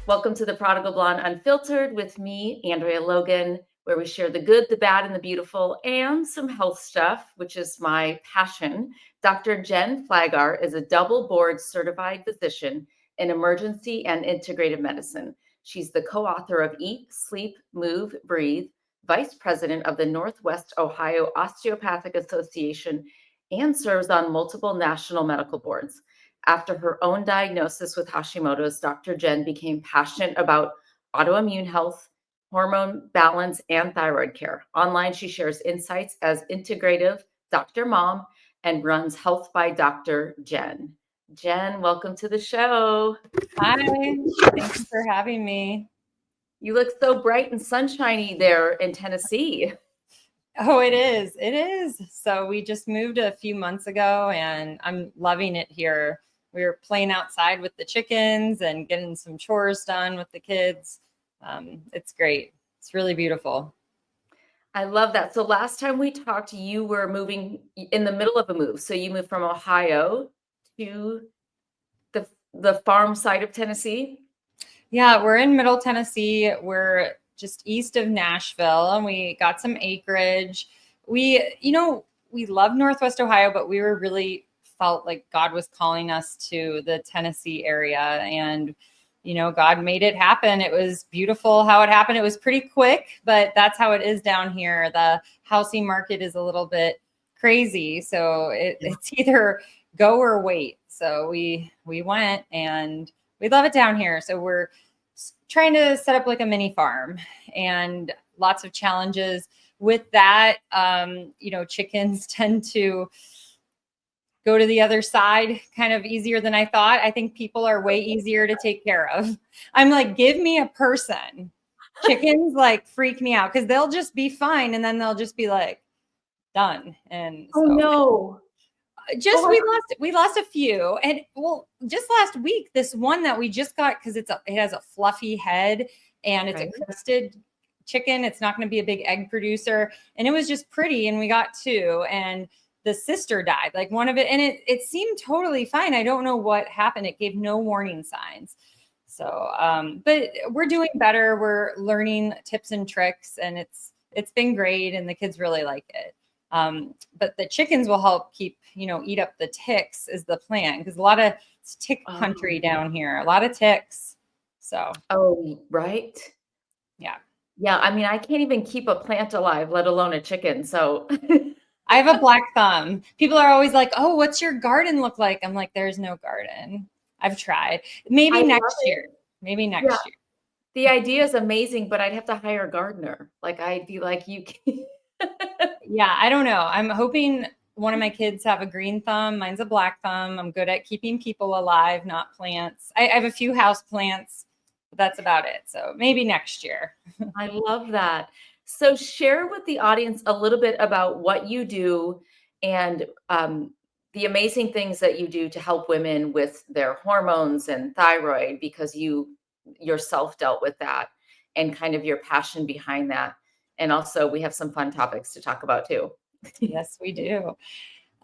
Welcome to the Prodigal Blonde Unfiltered with me, Andrea Logan, where we share the good, the bad, and the beautiful, and some health stuff, which is my passion. Dr. Jen Flaggar is a double board certified physician in emergency and integrative medicine. She's the co-author of Eat, Sleep, Move, Breathe, vice president of the Northwest Ohio Osteopathic Association, and serves on multiple national medical boards. After her own diagnosis with Hashimoto's, Dr. Jen became passionate about autoimmune health, hormone balance, and thyroid care. Online, she shares insights as integrative Dr. Mom and runs Health by Dr. Jen. Jen, welcome to the show. Hi, thank you for having me. You look so bright and sunshiny there in Tennessee. Oh, it is. It is. So we just moved a few months ago and I'm loving it here. We were playing outside with the chickens and getting some chores done with the kids. It's great. It's really beautiful. I love that. So last time we talked, you were moving in the middle of a move. So you moved from Ohio to the farm side of Tennessee. Yeah, we're in Middle Tennessee. We're just east of Nashville and we got some acreage. We love Northwest Ohio, but we were really felt like God was calling us to the Tennessee area and God made it happen. It was beautiful how it happened. It was pretty quick, but that's how it is down here. The housing market is a little bit crazy. So it's either go or wait. So we went and we love it down here. So we're trying to set up like a mini farm and lots of challenges with that. Chickens tend to go to the other side kind of easier than I thought. I think people are way easier to take care of. I'm like, give me a person. Chickens like freak me out because they'll just be fine. And then they'll just be like done. And oh no. We lost a few. And just last week, this one that we just got, because it has a fluffy head and it's a crested chicken. It's not going to be a big egg producer. And it was just pretty. And we got two. And the sister died, like one of it. And it seemed totally fine. I don't know what happened. It gave no warning signs. So, but we're doing better. We're learning tips and tricks and it's been great. And the kids really like it. But the chickens will help keep, eat up the ticks is the plan. Cause a lot of tick country down here, a lot of ticks. So. Oh, right. Yeah. Yeah. I mean, I can't even keep a plant alive, let alone a chicken. So I have a black thumb. People are always like, oh, what's your garden look like? I'm like, there's no garden. I've tried. Maybe next year. The idea is amazing, but I'd have to hire a gardener. Like I'd be like, you can't. Yeah, I don't know. I'm hoping one of my kids have a green thumb. Mine's a black thumb. I'm good at keeping people alive, not plants. I have a few house plants, but that's about it. So maybe next year. I love that. So share with the audience a little bit about what you do and the amazing things that you do to help women with their hormones and thyroid, because you yourself dealt with that and kind of your passion behind that. And also we have some fun topics to talk about too. Yes, we do.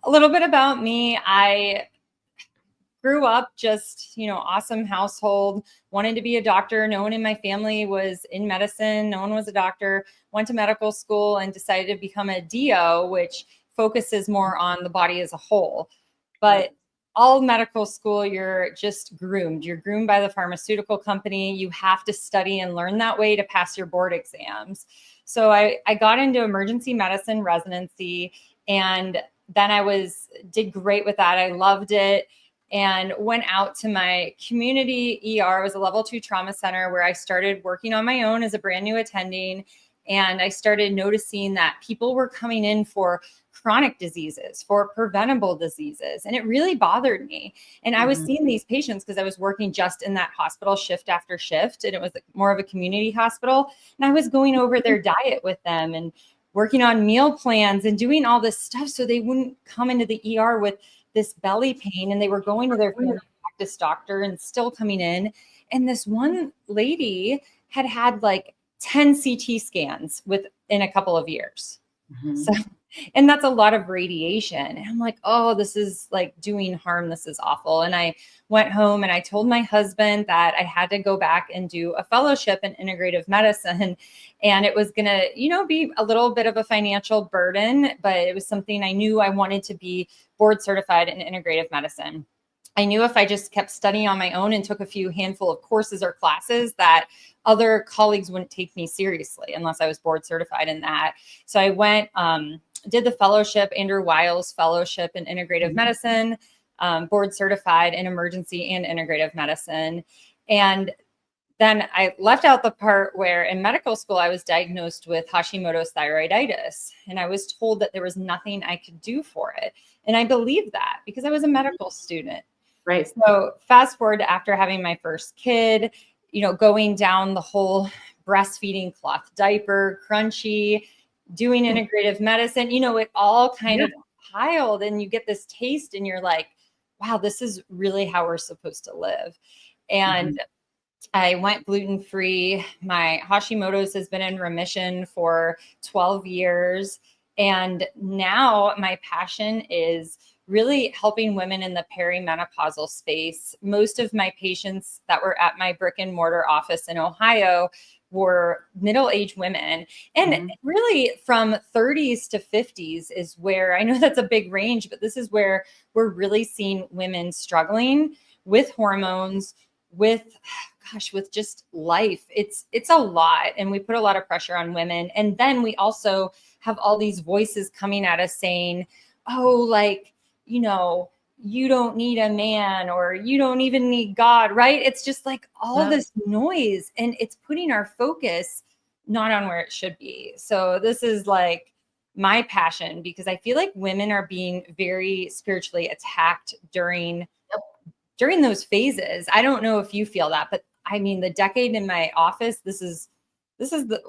A little bit about me. I grew up just, awesome household, wanted to be a doctor. No one in my family was in medicine. No one was a doctor, went to medical school and decided to become a DO, which focuses more on the body as a whole. But all medical school, you're just groomed. You're groomed by the pharmaceutical company. You have to study and learn that way to pass your board exams. So I got into emergency medicine residency and then did great with that. I loved it. And went out to my community ER. It was a level 2 trauma center where I started working on my own as a brand new attending. And I started noticing that people were coming in for chronic diseases, for preventable diseases. And it really bothered me. And I was seeing these patients because I was working just in that hospital shift after shift. And it was more of a community hospital. And I was going over their diet with them and working on meal plans and doing all this stuff so they wouldn't come into the ER with this belly pain, and they were going to their family practice doctor and still coming in. And this one lady had like 10 CT scans within a couple of years. So And that's a lot of radiation. And I'm like, oh, this is like doing harm. This is awful. And I went home and I told my husband that I had to go back and do a fellowship in integrative medicine. And it was going to, be a little bit of a financial burden, but it was something I knew I wanted to be board certified in integrative medicine. I knew if I just kept studying on my own and took a few handful of courses or classes that other colleagues wouldn't take me seriously unless I was board certified in that. So I went, did the fellowship, Andrew Weil's fellowship in integrative medicine, board certified in emergency and integrative medicine. And then I left out the part where in medical school, I was diagnosed with Hashimoto's thyroiditis. And I was told that there was nothing I could do for it. And I believed that because I was a medical student. Right. So fast forward to after having my first kid, going down the whole breastfeeding cloth diaper, crunchy, doing integrative medicine, it all kind of piled and you get this taste and you're like, wow, this is really how we're supposed to live. And I went gluten-free. My Hashimoto's has been in remission for 12 years. And now my passion is really helping women in the perimenopausal space. Most of my patients that were at my brick and mortar office in Ohio were middle-aged women. And really from 30s to 50s is where, I know that's a big range, but this is where we're really seeing women struggling with hormones, with just life. It's a lot. And we put a lot of pressure on women. And then we also have all these voices coming at us saying, oh, you don't need a man or you don't even need God, right? It's just like all this noise and it's putting our focus not on where it should be. So this is like my passion because I feel like women are being very spiritually attacked during those phases. I don't know if you feel that, but I mean, the decade in my office, this is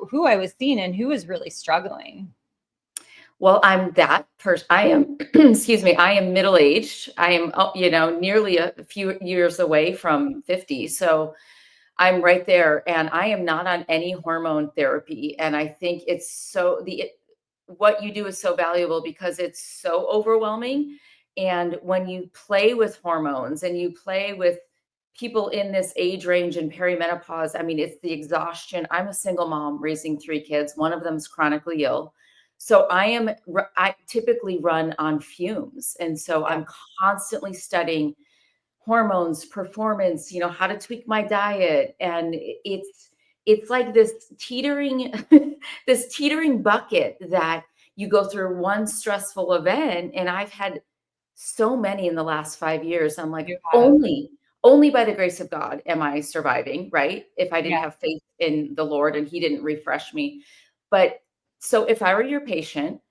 who I was seeing and who is really struggling. Well, I'm that person. I am, excuse me, I am middle-aged. I am, nearly a few years away from 50. So I'm right there and I am not on any hormone therapy. And I think it's what you do is so valuable because it's so overwhelming. And when you play with hormones and you play with people in this age range and perimenopause, I mean, it's the exhaustion. I'm a single mom raising 3 kids. One of them is chronically ill. So I typically run on fumes. And so I'm constantly studying hormones, performance, how to tweak my diet. And it's like this teetering, this teetering bucket that you go through one stressful event. And I've had so many in the last 5 years. I'm like, only by the grace of God am I surviving, right? If I didn't have faith in the Lord and he didn't refresh me. But so if I were your patient,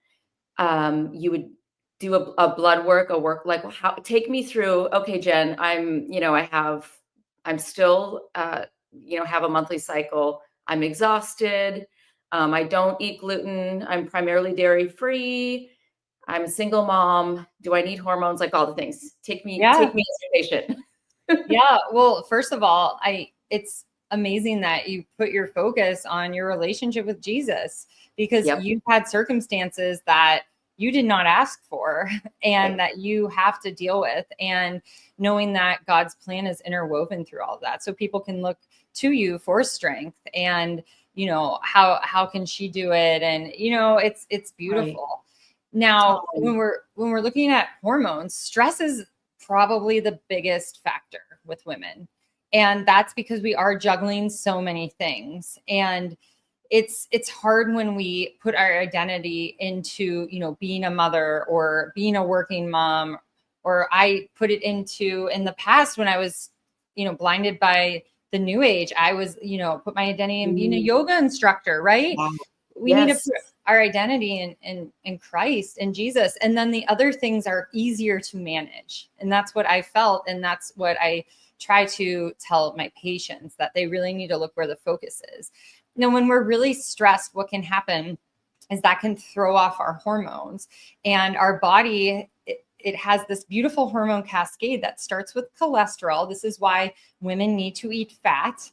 you would do a blood work, like take me through, okay, Jen, I'm still, have a monthly cycle. I'm exhausted. I don't eat gluten. I'm primarily dairy free. I'm a single mom. Do I need hormones? Like all the things. Take me as your patient. Yeah. Well, first of all, it's amazing that you put your focus on your relationship with Jesus because you've had circumstances that you did not ask for and that you have to deal with, and knowing that God's plan is interwoven through all of that. So people can look to you for strength and, how can she do it? And, it's beautiful. Right. Now, when we're looking at hormones, stress is probably the biggest factor with women. And that's because we are juggling so many things. And it's hard when we put our identity into, being a mother or being a working mom, or I put it into in the past when I was, blinded by the new age, I was, put my identity in being a yoga instructor, right? We need to put our identity in Christ and Jesus. And then the other things are easier to manage. And that's what I felt. And that's what I try to tell my patients, that they really need to look where the focus is. Now, when we're really stressed, what can happen is that can throw off our hormones, and our body, it has this beautiful hormone cascade that starts with cholesterol. This is why women need to eat fat.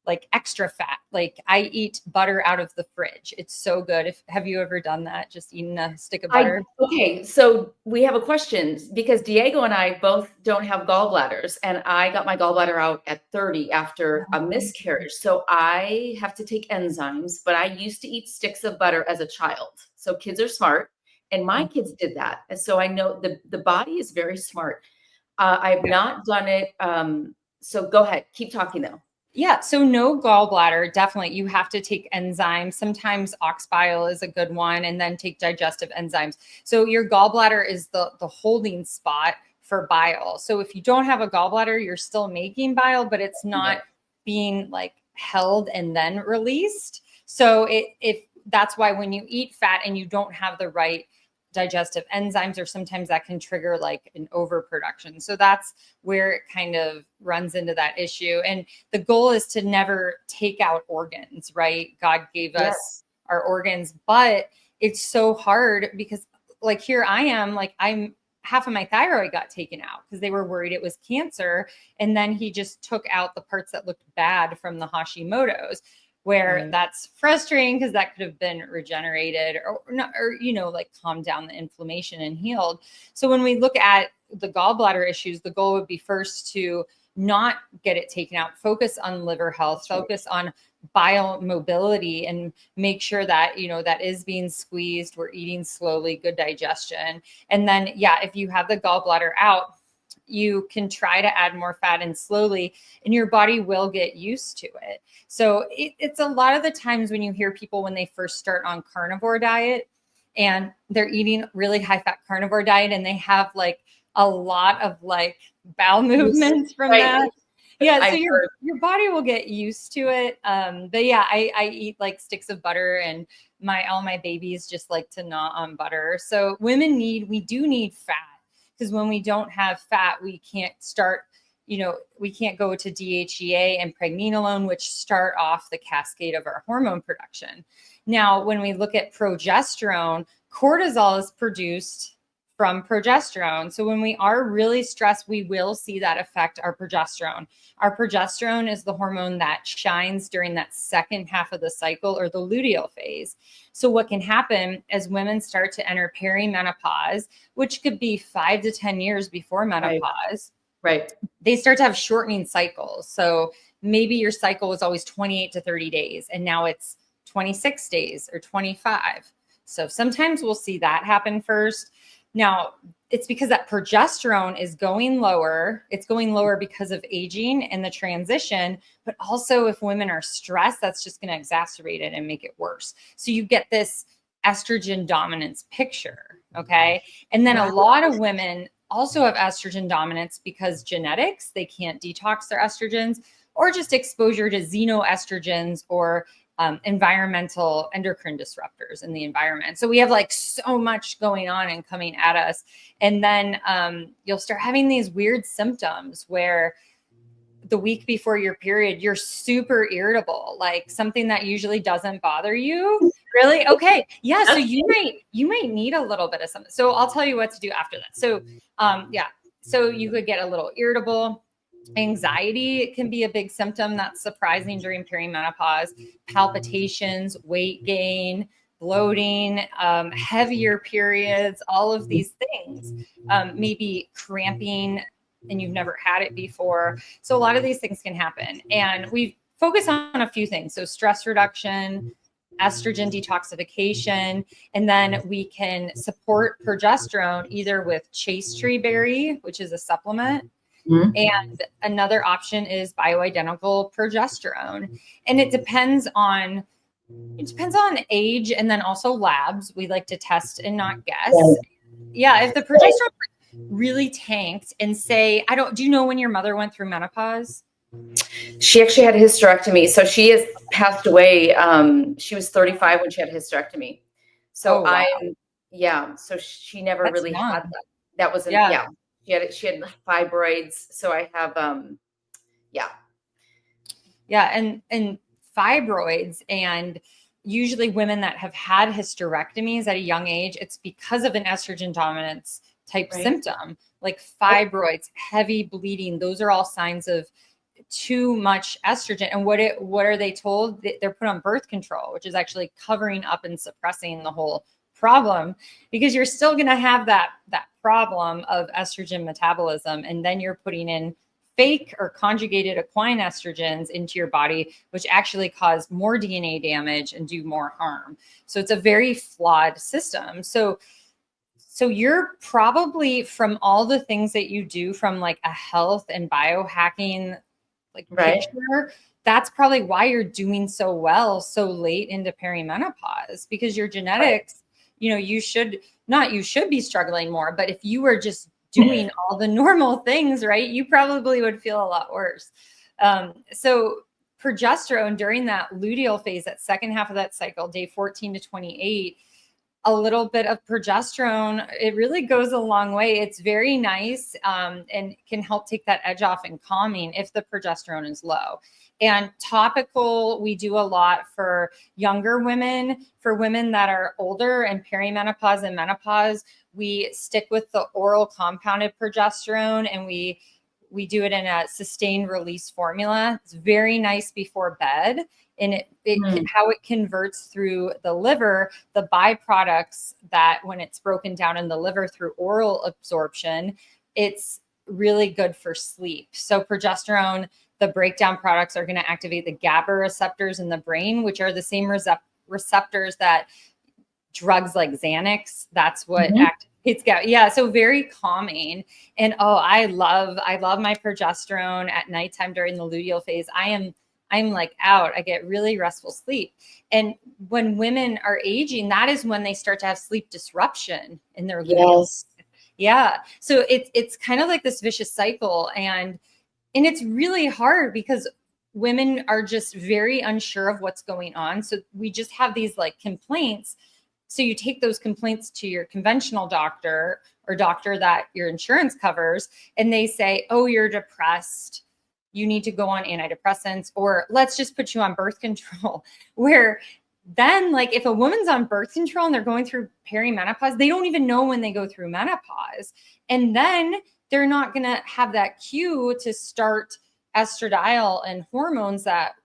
like extra fat. Like I eat butter out of the fridge. It's so good. Have you ever done that? Just eating a stick of butter? Okay, so we have a question because Diego and I both don't have gallbladders, and I got my gallbladder out at 30 after a miscarriage. So I have to take enzymes, but I used to eat sticks of butter as a child. So kids are smart, and my kids did that. And so I know the body is very smart. I've not done it. So go ahead, keep talking though. Yeah, so no gallbladder, definitely. You have to take enzymes. Sometimes ox bile is a good one, and then take digestive enzymes. So your gallbladder is the holding spot for bile. So if you don't have a gallbladder, you're still making bile, but it's not being like held and then released. So if that's why when you eat fat and you don't have the right digestive enzymes, or sometimes that can trigger like an overproduction. So that's where it kind of runs into that issue. And the goal is to never take out organs, right? God gave us our organs, but it's so hard because like here I am, like half of my thyroid got taken out because they were worried it was cancer. And then he just took out the parts that looked bad from the Hashimoto's, where that's frustrating because that could have been regenerated or not, or, you know, like calm down the inflammation and healed. So when we look at the gallbladder issues, the goal would be first to not get it taken out, focus on liver health, focus on bile mobility, and make sure that, you know, that is being squeezed, we're eating slowly, good digestion. And then, yeah, if you have the gallbladder out, you can try to add more fat and slowly, and your body will get used to it. So it's a lot of the times when you hear people when they first start on carnivore diet and they're eating really high fat carnivore diet and they have like a lot of like bowel movements from that. Yeah, so your body will get used to it. But yeah, I eat like sticks of butter, and all my babies just like to gnaw on butter. So we do need fat, because when we don't have fat, we can't start, you know, we can't go to DHEA and pregnenolone, which start off the cascade of our hormone production. Now, when we look at progesterone, cortisol is produced from progesterone. So when we are really stressed, we will see that affect our progesterone. Our progesterone is the hormone that shines during that second half of the cycle, or the luteal phase. So what can happen as women start to enter perimenopause, which could be 5 to 10 years before menopause, they start to have shortening cycles. So maybe your cycle was always 28 to 30 days, and now it's 26 days or 25. So sometimes we'll see that happen first. Now, it's because that progesterone is going lower. It's going lower because of aging and the transition, but also if women are stressed, that's just going to exacerbate it and make it worse. So you get this estrogen dominance picture, okay? And then a lot of women also have estrogen dominance because genetics, they can't detox their estrogens, or just exposure to xenoestrogens or environmental endocrine disruptors in the environment. So we have like so much going on and coming at us. And then you'll start having these weird symptoms where the week before your period, you're super irritable, like something that usually doesn't bother you. Really? Okay. Yeah. So you might need a little bit of something. So I'll tell you what to do after that. So yeah. So you could get a little irritable. Anxiety can be a big symptom that's surprising during perimenopause. Palpitations, weight gain, bloating, heavier periods, all of these things. Maybe cramping and you've never had it before. So a lot of these things can happen. And we focus on a few things. So stress reduction, estrogen detoxification, and then we can support progesterone either with chaste tree berry, which is a supplement. And another option is bioidentical progesterone. And it depends on age and then also labs. We like to test and not guess. Yeah. If the progesterone really tanked and say, do you know when your mother went through menopause? She actually had a hysterectomy. So she has passed away. She was 35 when she had a hysterectomy. So so she never really had that. That was she had fibroids. So I have and fibroids, and usually women that have had hysterectomies at a young age, it's because of an estrogen dominance type symptom, like fibroids, heavy bleeding. Those are all signs of too much estrogen. And what are they told? They're put on birth control, which is actually covering up and suppressing the whole problem, because you're still going to have that problem of estrogen metabolism, and then you're putting in fake or conjugated equine estrogens into your body, which actually cause more DNA damage and do more harm. So it's a very flawed system. So you're probably, from all the things that you do from like a health and biohacking like picture, that's probably why you're doing so well so late into perimenopause, because your genetics, you know, you should be struggling more, but if you were just doing all the normal things, right, you probably would feel a lot worse. So progesterone during that luteal phase, that second half of that cycle, day 14 to 28, a little bit of progesterone, it really goes a long way. It's very nice, and can help take that edge off and calming if the progesterone is low. And topical, we do a lot for younger women. For women that are older and perimenopause and menopause, we stick with the oral compounded progesterone, and we do it in a sustained release formula. It's very nice before bed. And how it converts through the liver, the byproducts that when it's broken down in the liver through oral absorption, it's really good for sleep. So progesterone, the breakdown products are going to activate the GABA receptors in the brain, which are the same receptors that drugs like Xanax, that's what activates GABA. Yeah, so very calming. And I love my progesterone at nighttime during the luteal phase. I'm like out. I get really restful sleep. And when women are aging, that is when they start to have sleep disruption in their luteal. Yeah. So it's kind of like this vicious cycle. And it's really hard because women are just very unsure of what's going on. So we just have these like complaints. So you take those complaints to your conventional doctor or doctor that your insurance covers, and they say, oh, you're depressed, you need to go on antidepressants, or let's just put you on birth control. Where then, like, if a woman's on birth control and they're going through perimenopause, they don't even know when they go through menopause. And then they're not going to have that cue to start estradiol and hormones that,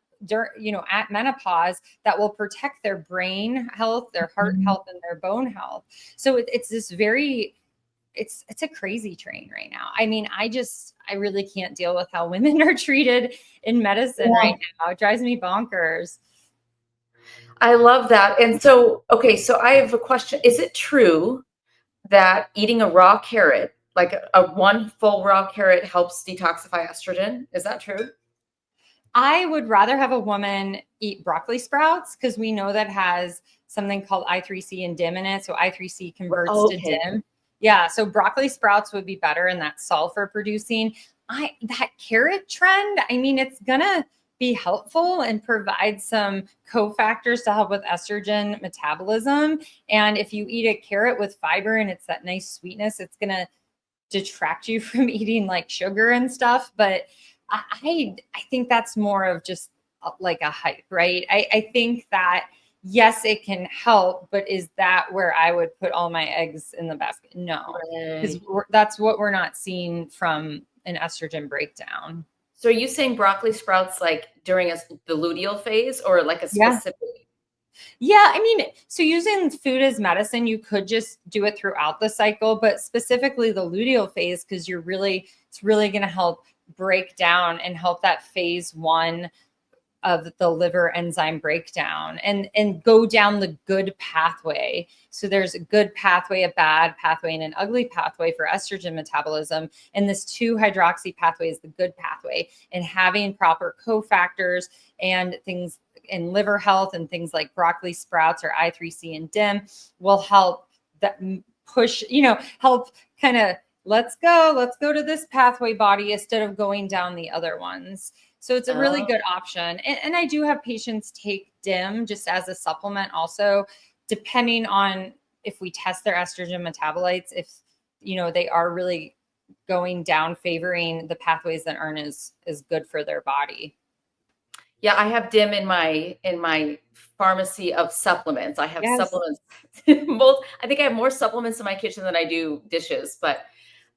at menopause, that will protect their brain health, their heart health, and their bone health. So it's this very, it's a crazy train right now. I mean, I really can't deal with how women are treated in medicine right now. It drives me bonkers. I love that. And so, okay, so I have a question. Is it true that eating a raw carrot, like a one full raw carrot, helps detoxify estrogen? Is that true? I would rather have a woman eat broccoli sprouts, because we know that has something called I3C and DIM in it. So I3C converts to DIM. Yeah. So broccoli sprouts would be better in that sulfur producing. That carrot trend, I mean, it's going to be helpful and provide some cofactors to help with estrogen metabolism. And if you eat a carrot with fiber and it's that nice sweetness, it's going to detract you from eating like sugar and stuff. But I think that's more of just like a hype, right? I think that, yes, it can help, but is that where I would put all my eggs in the basket? No, because that's what we're not seeing from an estrogen breakdown. So are you saying broccoli sprouts like during the luteal phase, or like a specific? Yeah, I mean, so using food as medicine, you could just do it throughout the cycle, but specifically the luteal phase, because it's really going to help break down and help that phase 1 of the liver enzyme breakdown and go down the good pathway. So there's a good pathway, a bad pathway, and an ugly pathway for estrogen metabolism. And this 2-hydroxy pathway is the good pathway. And having proper cofactors and things in liver health and things like broccoli sprouts or I3C and DIM will help that push, help kind of, let's go to this pathway body instead of going down the other ones. So it's a really good option. And I do have patients take DIM just as a supplement also, depending on if we test their estrogen metabolites, if, they are really going down favoring the pathways that aren't as good for their body. Yeah, I have DIM in my pharmacy of supplements. I have supplements. I think I have more supplements in my kitchen than I do dishes, but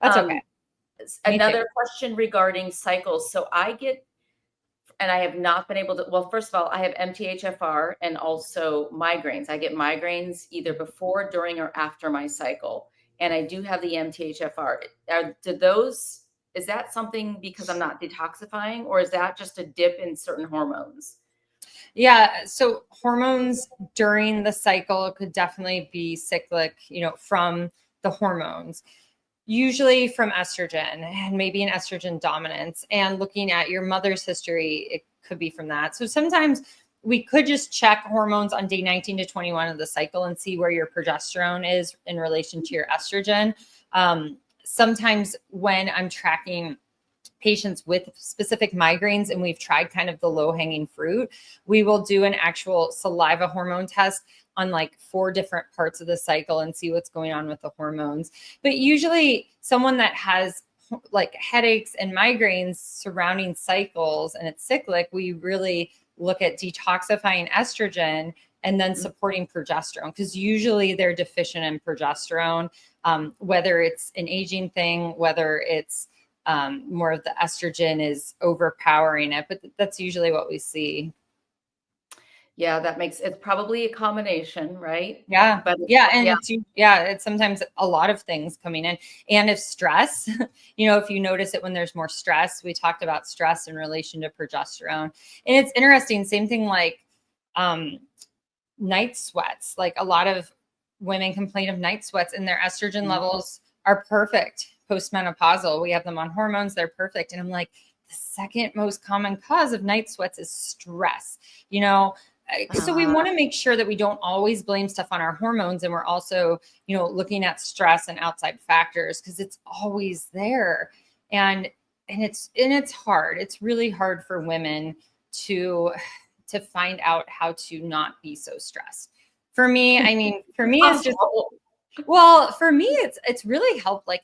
that's okay. Another question regarding cycles. So I get and I have not been able to. Well, first of all, I have MTHFR and also migraines. I get migraines either before, during, or after my cycle, and I do have the MTHFR. Do those? Is that something because I'm not detoxifying, or is that just a dip in certain hormones? Yeah. So hormones during the cycle could definitely be cyclic, from the hormones, usually from estrogen and maybe an estrogen dominance. And looking at your mother's history, it could be from that. So sometimes we could just check hormones on day 19 to 21 of the cycle and see where your progesterone is in relation to your estrogen. Sometimes when I'm tracking patients with specific migraines and we've tried kind of the low hanging fruit, we will do an actual saliva hormone test on like 4 different parts of the cycle and see what's going on with the hormones. But usually someone that has like headaches and migraines surrounding cycles and it's cyclic, we really look at detoxifying estrogen and then supporting progesterone, because usually they're deficient in progesterone, whether it's an aging thing, whether it's more of the estrogen is overpowering it, but that's usually what we see. Yeah, it's probably a combination, right? Yeah. But Yeah. And yeah, it's sometimes a lot of things coming in. And if stress, if you notice it when there's more stress, we talked about stress in relation to progesterone. And it's interesting, same thing like night sweats. Like a lot of women complain of night sweats and their estrogen levels are perfect postmenopausal. We have them on hormones, they're perfect. And I'm like, the second most common cause of night sweats is stress, so we want to make sure that we don't always blame stuff on our hormones. And we're also, looking at stress and outside factors because it's always there. And it's hard. It's really hard for women to find out how to not be so stressed. For me, it's just, well, for me, it's really helped. Like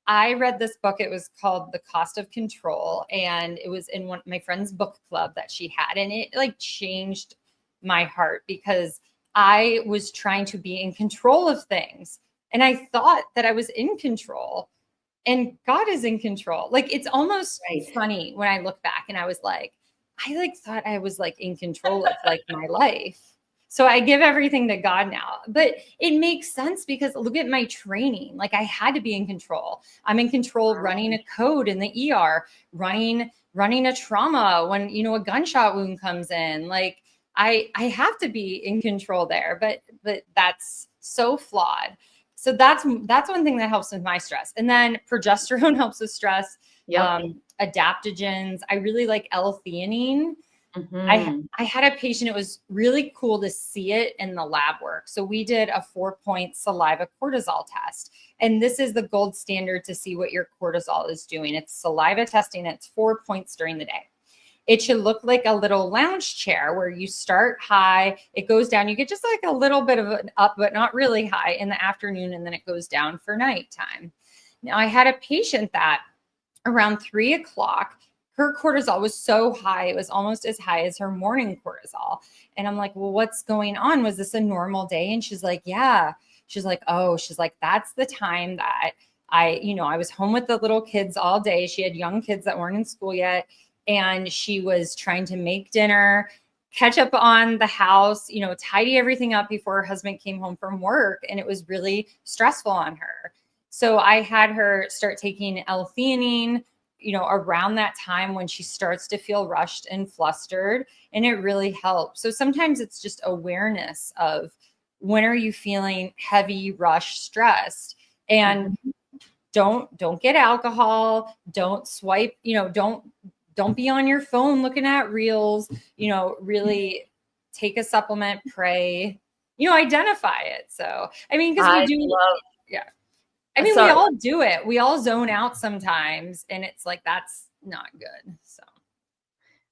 I read this book. It was called The Cost of Control, and it was in one my friend's book club that she had, and it like changed my heart because I was trying to be in control of things, and I thought that I was in control, and God is in control. Like it's almost funny when I look back, and I was like, I like thought I was like in control of like my life. So I give everything to God now, but it makes sense because look at my training. Like I had to be in control. I'm in control running a code in the ER, running a trauma when, a gunshot wound comes in. Like I have to be in control there, but that's so flawed. So that's one thing that helps with my stress. And then progesterone helps with stress. Yep. Adaptogens. I really like L-theanine. Mm-hmm. I had a patient, it was really cool to see it in the lab work. So we did a 4-point saliva cortisol test. And this is the gold standard to see what your cortisol is doing. It's saliva testing. It's 4 points during the day. It should look like a little lounge chair where you start high, it goes down. You get just like a little bit of an up, but not really high in the afternoon. And then it goes down for nighttime. Now I had a patient that around 3 o'clock, her cortisol was so high. It was almost as high as her morning cortisol. And I'm like, well, what's going on? Was this a normal day? And she's like, yeah. She's like, oh, that's the time that I was home with the little kids all day. She had young kids that weren't in school yet. And she was trying to make dinner, catch up on the house, tidy everything up before her husband came home from work. And it was really stressful on her. So I had her start taking L-theanine, around that time when she starts to feel rushed and flustered, and it really helps. So sometimes it's just awareness of when are you feeling heavy, rushed, stressed, and don't get alcohol, don't swipe, don't be on your phone looking at reels, really take a supplement, pray, identify it. So, because we do, yeah. We all do it. We all zone out sometimes, and it's like, that's not good. So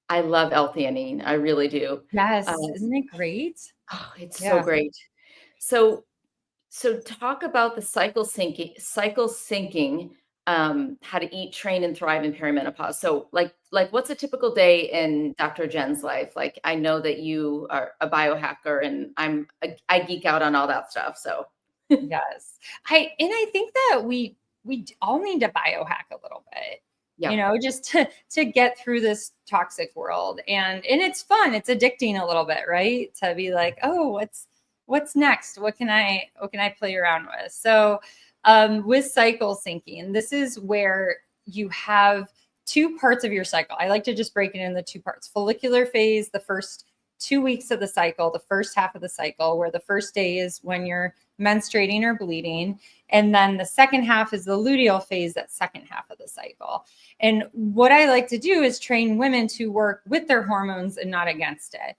I love L-theanine. I really do. yes. Isn't it great? Oh, it's so great. So talk about the cycle syncing, how to eat, train, and thrive in perimenopause. So like what's a typical day in Dr. Jen's life? Like I know that you are a biohacker and I geek out on all that stuff. So Yes. I think that we all need to biohack a little bit. Yeah. just to get through this toxic world. And it's fun. It's addicting a little bit, right? To be like, oh, what's next? What can I play around with? So with cycle syncing, this is where you have two parts of your cycle. I like to just break it into two parts. Follicular phase, the first 2 weeks of the cycle, the first half of the cycle, where the first day is when you're menstruating or bleeding. And then the second half is the luteal phase, that second half of the cycle. And what I like to do is train women to work with their hormones and not against it,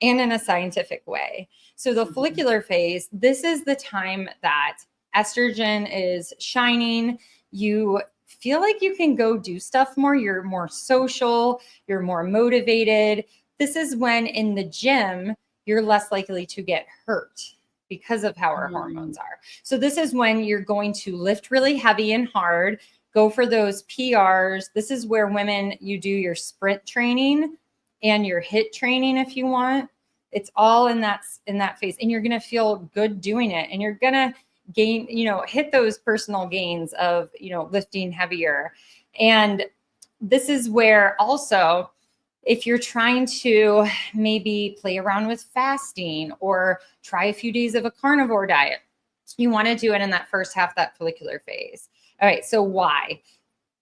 and in a scientific way. So the follicular phase, this is the time that estrogen is shining. You feel like you can go do stuff more. You're more social. You're more motivated. This is when in the gym, you're less likely to get hurt because of how our hormones are. So this is when you're going to lift really heavy and hard, go for those PRs. This is where women, you do your sprint training and your HIIT training if you want. It's all in that phase, and you're going to feel good doing it, and you're going to gain, hit those personal gains of, lifting heavier. And this is where also, if you're trying to maybe play around with fasting or try a few days of a carnivore diet, you want to do it in that first half, that follicular phase. All right. So why?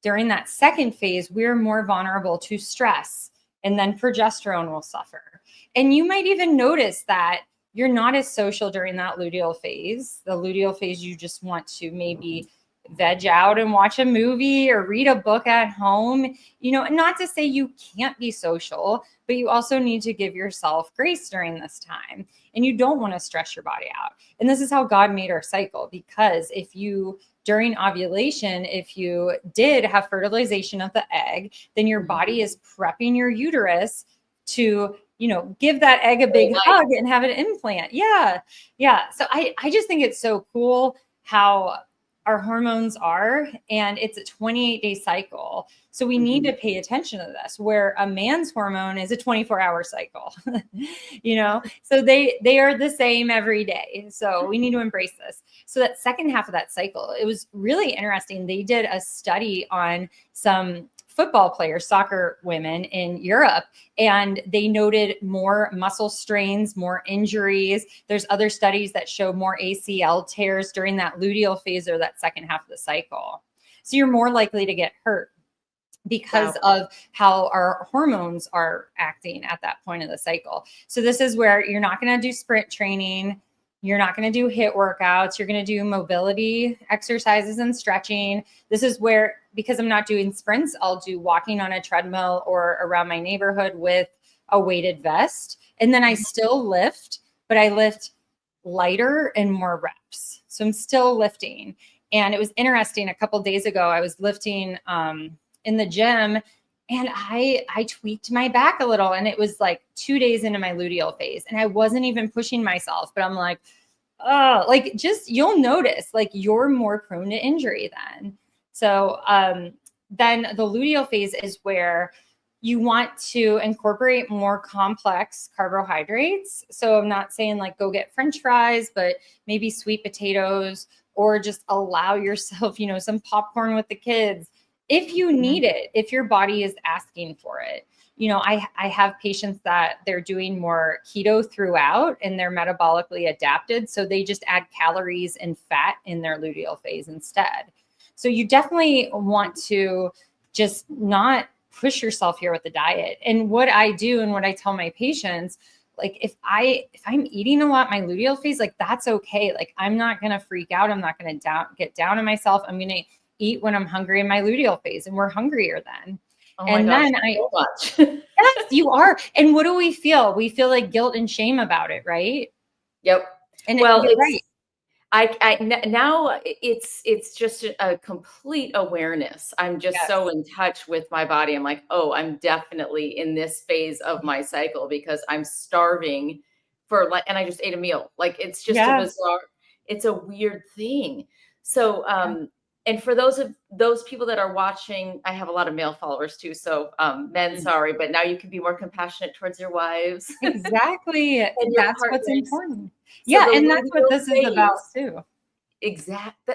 During that second phase, we're more vulnerable to stress, and then progesterone will suffer. And you might even notice that you're not as social during that luteal phase. The luteal phase, you just want to maybe veg out and watch a movie or read a book at home, not to say you can't be social, but you also need to give yourself grace during this time. And you don't want to stress your body out. And this is how God made our cycle, because if you, during ovulation, if you did have fertilization of the egg, then your body is prepping your uterus to, give that egg a big hug and have an implant. Yeah. Yeah. So I just think it's so cool how our hormones are, and it's a 28-day cycle. So we need to pay attention to this, where a man's hormone is a 24-hour cycle, so they are the same every day. So we need to embrace this. So that second half of that cycle, it was really interesting. They did a study on some football players, soccer women in Europe, and they noted more muscle strains, more injuries. There's other studies that show more ACL tears during that luteal phase or that second half of the cycle. So you're more likely to get hurt because of how our hormones are acting at that point of the cycle. So this is where you're not going to do sprint training. You're not going to do HIIT workouts. You're going to do mobility exercises and stretching. This is where, because I'm not doing sprints, I'll do walking on a treadmill or around my neighborhood with a weighted vest. And then I still lift, but I lift lighter and more reps. So I'm still lifting. And it was interesting. A couple of days ago, I was lifting in the gym, and I tweaked my back a little, and it was like 2 days into my luteal phase, and I wasn't even pushing myself, but I'm like, oh, like, just, you'll notice like you're more prone to injury then. So then the luteal phase is where you want to incorporate more complex carbohydrates. So I'm not saying like go get French fries, but maybe sweet potatoes, or just allow yourself, some popcorn with the kids if you need it, if your body is asking for it. I have patients that they're doing more keto throughout and they're metabolically adapted. So they just add calories and fat in their luteal phase instead. So you definitely want to just not push yourself here with the diet. And what I do and what I tell my patients, like if I'm eating a lot my luteal phase, like that's okay. Like I'm not going to freak out. I'm not going to get down on myself. I'm going to eat when I'm hungry in my luteal phase, and we're hungrier then. Oh my gosh, then so much. Yes, you are. And what do we feel? We feel like guilt and shame about it, right? Yep. And well, you're right. Now it's just a complete awareness. I'm just so in touch with my body. I'm like, oh, I'm definitely in this phase of my cycle because I'm starving for and I just ate a meal. Like it's just a bizarre, it's a weird thing. So, and for those people that are watching, I have a lot of male followers too. So men, sorry, but now you can be more compassionate towards your wives. Exactly. And that's what's important. So and that's what this is about too.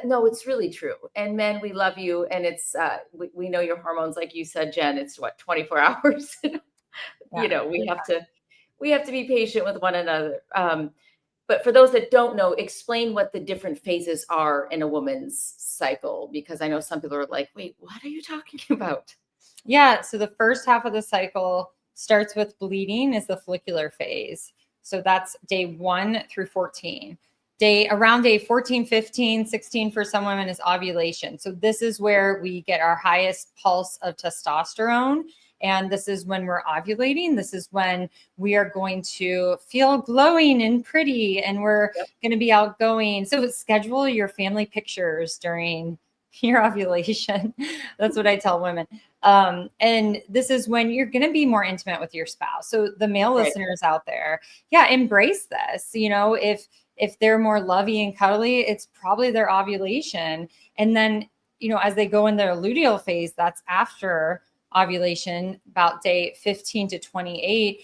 No, it's really true. And men, we love you. And it's, we know your hormones, like you said, Jen, it's what, 24 hours. Yeah. We have to be patient with one another. But for those that don't know, explain what the different phases are in a woman's cycle, because I know some people are like, wait, what are you talking about? Yeah. So the first half of the cycle starts with bleeding, is the follicular phase. So that's day 1 through 14. Around day 14, 15, 16 for some women is ovulation. So this is where we get our highest pulse of testosterone. And this is when we're ovulating. This is when we are going to feel glowing and pretty, and we're going to be outgoing. So schedule your family pictures during your ovulation. That's what I tell women. And this is when you're going to be more intimate with your spouse. So the male Right. listeners out there, embrace this. If they're more lovey and cuddly, it's probably their ovulation. And then, as they go in their luteal phase, that's after ovulation, about day 15 to 28,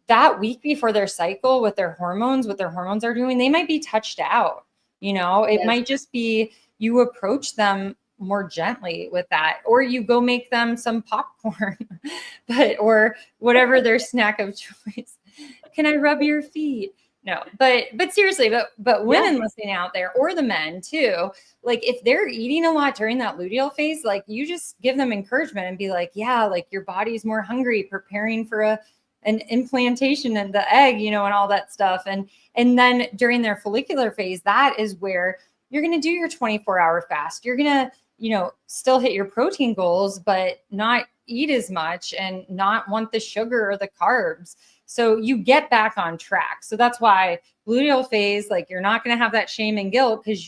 that week before their cycle, with their hormones, what their hormones are doing, they might be touched out. It Yes. might just be you approach them more gently with that, or you go make them some popcorn, or whatever their snack of choice. Can I rub your feet? No, but seriously, but women listening out there, or the men too, like if they're eating a lot during that luteal phase, like you just give them encouragement and be like, yeah, like your body's more hungry, preparing for an implantation and the egg, and all that stuff. And then during their follicular phase, that is where you're going to do your 24-hour fast. You're going to, still hit your protein goals, but not eat as much and not want the sugar or the carbs. So you get back on track. So that's why luteal phase, like you're not going to have that shame and guilt, because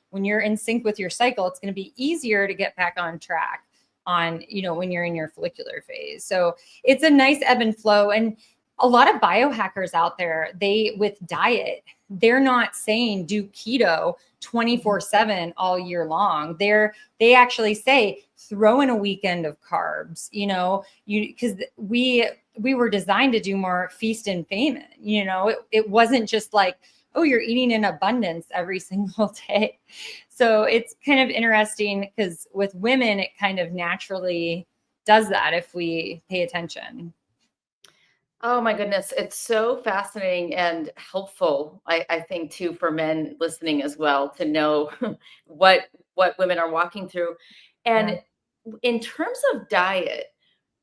when you're in sync with your cycle, it's going to be easier to get back on track on, when you're in your follicular phase. So it's a nice ebb and flow. And a lot of biohackers out there, with diet, they're not saying do keto 24/7 all year long. They actually say throw in a weekend of carbs, because we were designed to do more feast and famine. It wasn't just like, oh, you're eating in abundance every single day. So it's kind of interesting, because with women, it kind of naturally does that if we pay attention. Oh my goodness. It's so fascinating and helpful, I think, too, for men listening as well, to know what women are walking through. Yeah. And in terms of diet,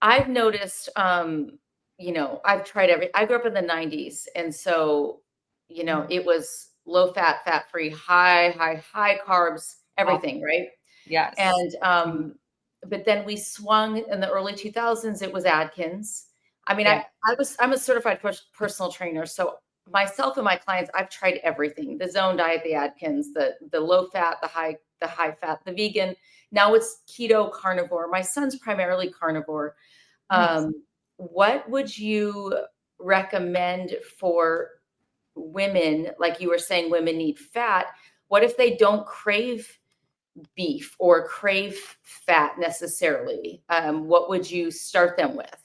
I've noticed, I've tried I grew up in the 90s. And so, it was low fat, fat free, high carbs, everything, right? Yes. And but then we swung in the early 2000s. It was Atkins. I mean, Yeah. I'm a certified personal trainer, so myself and my clients, I've tried everything: the zone diet, the Atkins, the low fat, the high fat, the vegan. Now it's keto, carnivore. My son's primarily carnivore. Nice. What would you recommend for women? Like you were saying, women need fat. What if they don't crave beef or crave fat necessarily? What would you start them with?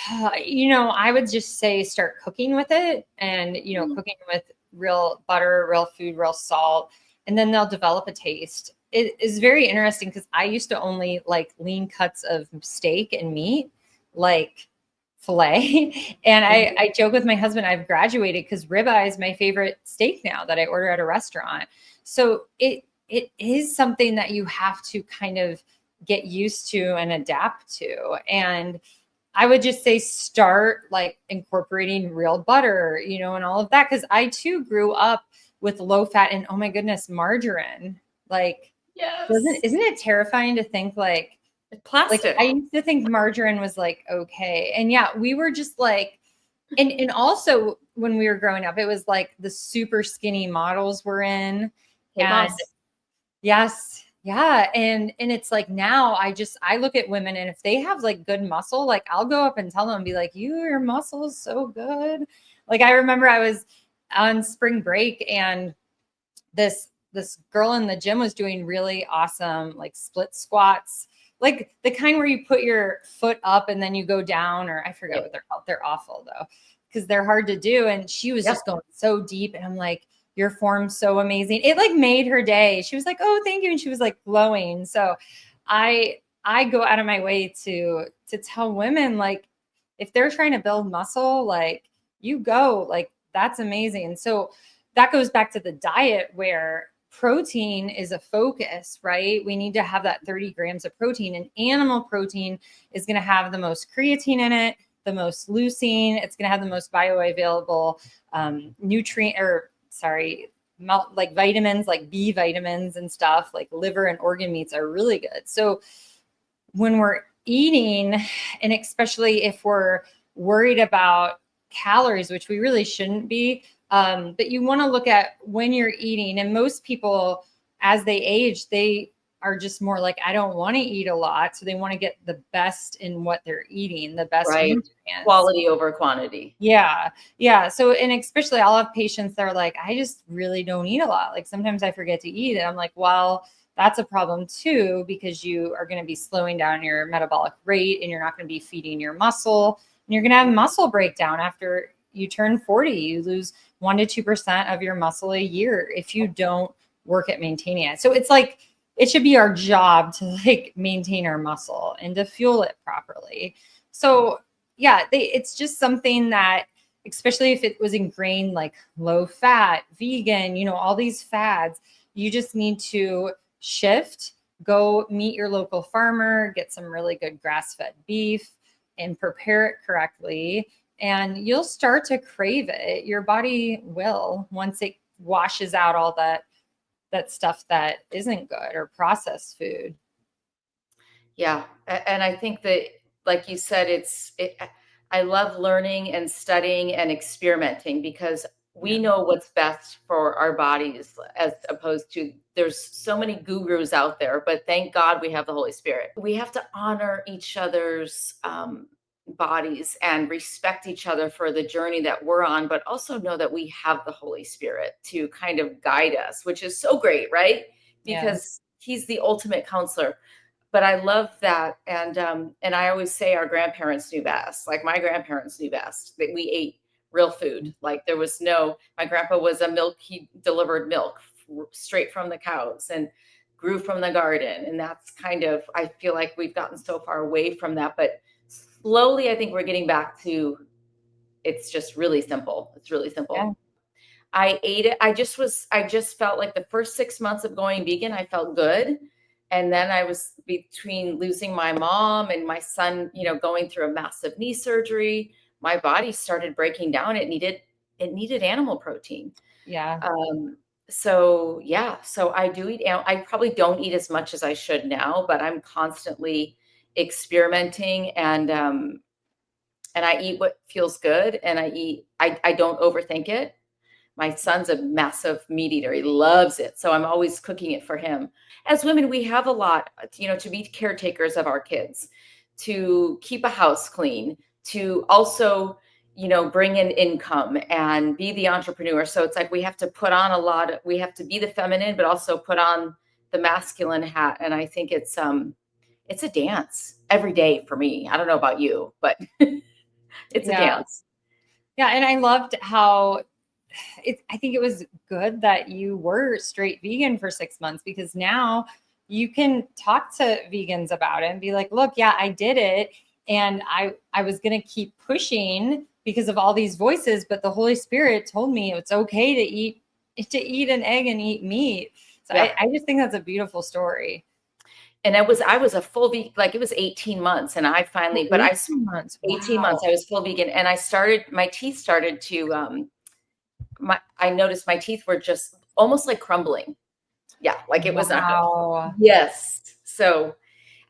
I would just say start cooking with it, and, cooking with real butter, real food, real salt, and then they'll develop a taste. It is very interesting, because I used to only like lean cuts of steak and meat, like filet. And I joke with my husband, I've graduated, because ribeye is my favorite steak now that I order at a restaurant. So it is something that you have to kind of get used to and adapt to. And I would just say start like incorporating real butter, and all of that. Cause I too grew up with low fat, and oh my goodness, margarine. Like, Yes. isn't it terrifying to think like Plastic. I used to think margarine was like, okay. And yeah, we were just like, and also when we were growing up, it was like the super skinny models were in. Hey, And moms. yes. Yeah. And it's like, now I look at women, and if they have like good muscle, like I'll go up and tell them and be like, your muscle is so good. Like I remember I was on spring break, and this girl in the gym was doing really awesome like split squats, like the kind where you put your foot up and then you go down, or I forget what they're called. They're awful though, because they're hard to do. And she was just going so deep. And I'm like, your form's so amazing. It like made her day. She was like, oh, thank you. And she was like glowing. So I go out of my way to tell women, like, if they're trying to build muscle, like, you go, like, that's amazing. So that goes back to the diet, where protein is a focus, right? We need to have that 30 grams of protein, and animal protein is going to have the most creatine in it, the most leucine. It's going to have the most bioavailable nutrient, or sorry, like vitamins, like B vitamins and stuff. Like liver and organ meats are really good. So when we're eating, and especially if we're worried about calories, which we really shouldn't be, but you want to look at when you're eating. And most people, as they age, they are just more like, I don't want to eat a lot. So they want to get the best in what they're eating, the best Right. nutrients. Quality over quantity. Yeah. Yeah. So, and especially I'll have patients that are like, I just really don't eat a lot. Like sometimes I forget to eat. And I'm like, well, that's a problem too, because you are going to be slowing down your metabolic rate, and you're not going to be feeding your muscle, and you're going to have muscle breakdown after you turn 40. You lose 1 to 2% of your muscle a year if you don't work at maintaining it. So it's like, it should be our job to like maintain our muscle and to fuel it properly. So yeah, it's just something that, especially if it was ingrained, like low fat, vegan, all these fads, you just need to shift, go meet your local farmer, get some really good grass-fed beef and prepare it correctly. And you'll start to crave it. Your body will, once it washes out all that stuff that isn't good, or processed food. Yeah. And I think that, like you said, I love learning and studying and experimenting, because we Yeah. know what's best for our bodies, as opposed to, there's so many gurus out there, but thank God we have the Holy Spirit. We have to honor each other's bodies and respect each other for the journey that we're on, but also know that we have the Holy Spirit to kind of guide us, which is so great, right? Yes. Because he's the ultimate counselor. But I love that, and I always say our grandparents knew best. Like my grandparents knew best. That we ate real food. Like there was no. My grandpa was a milk. He delivered milk straight from the cows and grew from the garden. And that's kind of. I feel like we've gotten so far away from that, but slowly, I think we're getting back to. It's just really simple. It's really Yeah. simple. I ate it. I just felt like the first 6 months of going vegan, I felt good. And then I was between losing my mom and my son, going through a massive knee surgery. My body started breaking down. It needed animal protein. Yeah. So yeah, so I do eat. I probably don't eat as much as I should now, but I'm constantly experimenting, and I eat what feels good, and I don't overthink it. My son's a massive meat eater. He loves it. So I'm always cooking it for him. As women, we have a lot, to be caretakers of our kids, to keep a house clean, to also, bring in income and be the entrepreneur. So it's like we have to put on we have to be the feminine, but also put on the masculine hat. And I think it's a dance every day for me. I don't know about you, but it's a Yeah. dance. Yeah. And I loved how I think it was good that you were straight vegan for 6 months, because now you can talk to vegans about it and be like, look, yeah, I did it. And I was going to keep pushing because of all these voices, but the Holy Spirit told me it's okay to eat an egg and eat meat. So Yeah. I just think that's a beautiful story. And I was a full vegan, like it was 18 months. And I finally, but 18 months. 18 Wow. months, I was full vegan. And my teeth started to, I noticed my teeth were just almost like crumbling. Yeah. Like it was not good. Wow. Yes. So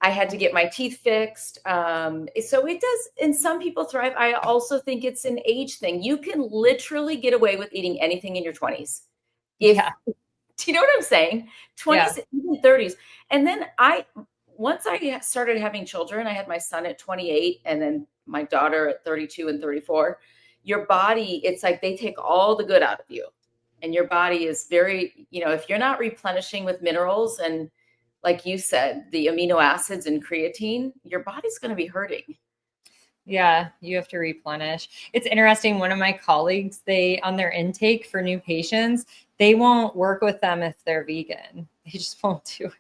I had to get my teeth fixed. So it does, and some people thrive. I also think it's an age thing. You can literally get away with eating anything in your 20s. If Yeah. Do you know what I'm saying? Yeah. 20s, even 30s. And then once I started having children, I had my son at 28 and then my daughter at 32 and 34. Your body, it's like they take all the good out of you. And your body is very, if you're not replenishing with minerals and, like you said, the amino acids and creatine, your body's going to be hurting. Yeah, you have to replenish. It's interesting. One of my colleagues, they on their intake for new patients, they won't work with them if they're vegan. They just won't do it.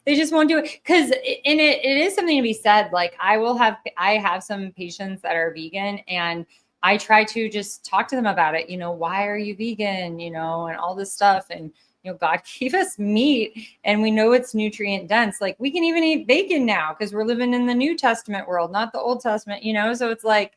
They just won't do it because it is something to be said. Like I have some patients that are vegan, and I try to just talk to them about it. Why are you vegan? And all this stuff. And God gave us meat, and we know it's nutrient dense. Like we can even eat bacon now because we're living in the New Testament world, not the Old Testament. So it's like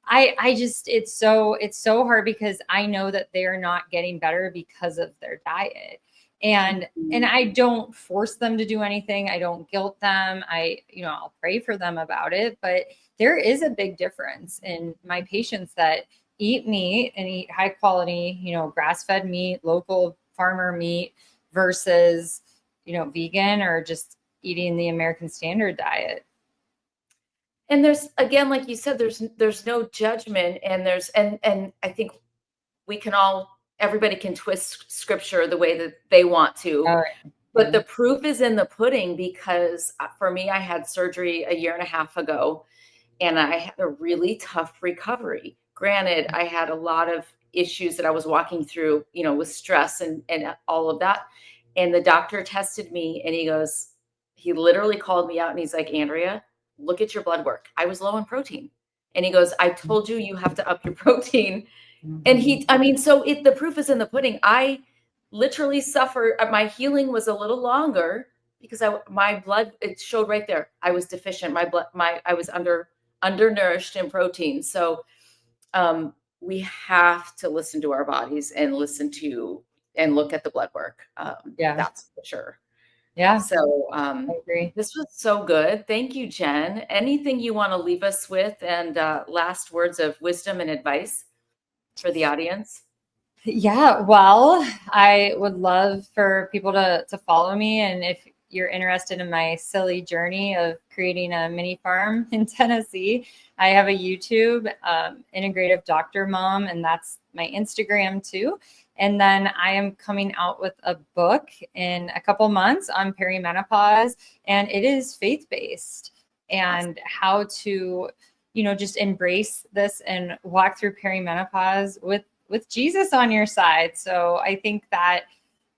I just it's so hard because I know that they are not getting better because of their diet. And I don't force them to do anything. I don't guilt them. I'll pray for them about it, but there is a big difference in my patients that eat meat and eat high quality, grass-fed meat, local farmer meat versus, vegan or just eating the American standard diet. And there's, again, like you said, there's no judgment, and I think everybody can twist scripture the way that they want to. All right. But the proof is in the pudding, because for me, I had surgery a year and a half ago, and I had a really tough recovery. Granted, I had a lot of issues that I was walking through, with stress and all of that. And the doctor tested me, and he literally called me out, and he's like, Andrea, look at your blood work. I was low in protein. And he goes, I told you, you have to up your protein. And the proof is in the pudding. I literally suffered. My healing was a little longer because my blood, it showed right there. I was deficient. I was undernourished in protein. So we have to listen to our bodies and look at the blood work. Yeah. That's for sure. Yeah. So I agree. this was so good. Thank you, Jen. Anything you want to leave us with, and last words of wisdom and advice for the audience? Yeah, well, I would love for people to follow me. And if you're interested in my silly journey of creating a mini farm in Tennessee, I have a YouTube, Integrative Doctor Mom, and that's my Instagram too. And then I am coming out with a book in a couple months on perimenopause, and it is faith-based and how to, just embrace this and walk through perimenopause with Jesus on your side. So I think that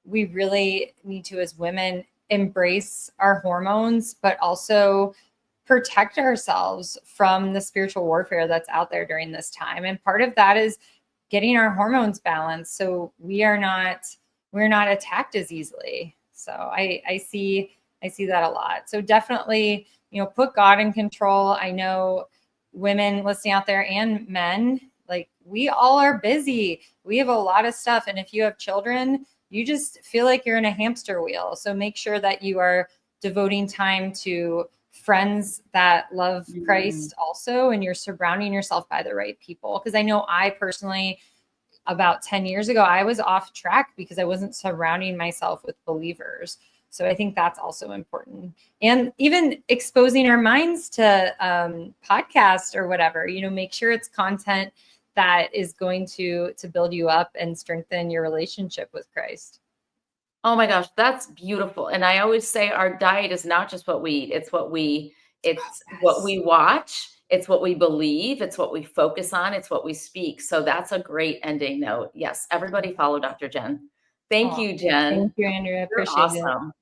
we really need to, as women, embrace our hormones, but also protect ourselves from the spiritual warfare that's out there during this time. And part of that is getting our hormones balanced so we're not attacked as easily. So I see that a lot. So definitely, put God in control. I know women listening out there and men, like we all are busy. We have a lot of stuff. And if you have children, you just feel like you're in a hamster wheel. So make sure that you are devoting time to friends that love Christ also, and you're surrounding yourself by the right people. Because I know I personally, about 10 years ago, I was off track because I wasn't surrounding myself with believers. So I think that's also important. And even exposing our minds to podcasts or whatever, make sure it's content that is going to build you up and strengthen your relationship with Christ. Oh my gosh, that's beautiful. And I always say our diet is not just what we eat, it's what we watch, it's what we believe, it's what we focus on, it's what we speak. So that's a great ending note. Yes, everybody follow Dr. Jen. Thank you, Jen. Thank you, Andrea. You're Appreciate it. awesome.